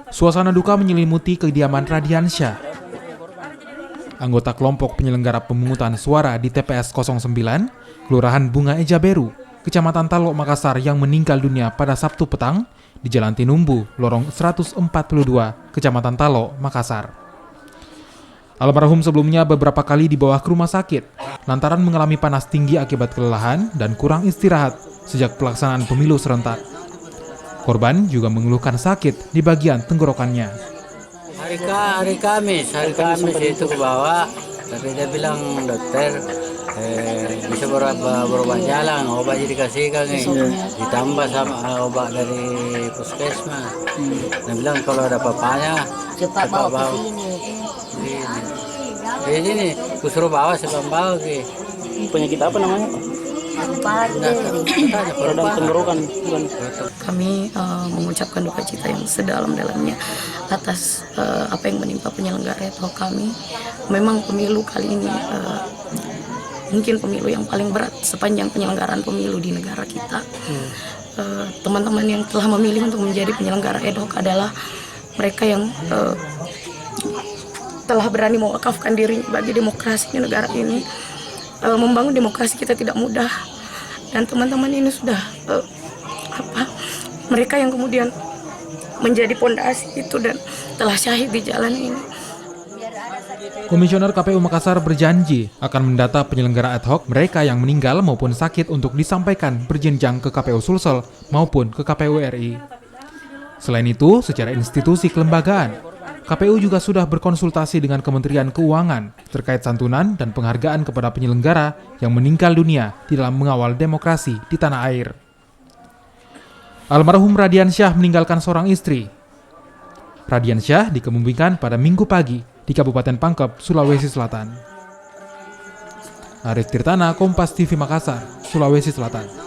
Suasana duka menyelimuti kediaman Radiansyah, anggota kelompok penyelenggara pemungutan suara di TPS 09, Kelurahan Bunga Eja Beru, Kecamatan Talok, Makassar yang meninggal dunia pada Sabtu petang di Jalan Tinumbu, Lorong 142, Kecamatan Talok, Makassar. Almarhum sebelumnya beberapa kali dibawa ke rumah sakit lantaran mengalami panas tinggi akibat kelelahan dan kurang istirahat sejak pelaksanaan pemilu serentak. Korban juga mengeluhkan sakit di bagian tenggorokannya. Hari Kamis itu ke bawah, tapi dia bilang dokter bisa berubah jalan, obat dikasihkan ditambah sama obat dari puskesmas. Dia bilang kalau ada papanya cepat bawa ke sini, kusuruh bawa sebelum bawa ke. Penyakit apa namanya, Pak? Radang tenggorokan. Kami mengucapkan duka cita yang sedalam-dalamnya atas apa yang menimpa penyelenggara atau kami. Memang pemilu kali ini mungkin pemilu yang paling berat sepanjang penyelenggaraan pemilu di negara kita. Teman-teman yang telah memilih untuk menjadi penyelenggara ad hoc adalah mereka yang telah berani mewakafkan diri bagi demokrasi di negara ini. Membangun demokrasi kita tidak mudah, dan teman-teman ini sudah mereka yang kemudian menjadi pondasi itu dan telah syahid di jalan ini. Komisioner KPU Makassar berjanji akan mendata penyelenggara ad hoc mereka yang meninggal maupun sakit untuk disampaikan berjenjang ke KPU Sulsel maupun ke KPU RI. Selain itu, secara institusi kelembagaan, KPU juga sudah berkonsultasi dengan Kementerian Keuangan terkait santunan dan penghargaan kepada penyelenggara yang meninggal dunia di dalam mengawal demokrasi di tanah air. Almarhum Radiansyah meninggalkan seorang istri. Radiansyah dikebumikan pada Minggu pagi di Kabupaten Pangkep, Sulawesi Selatan. Arif Tirtana, Kompas TV Makassar, Sulawesi Selatan.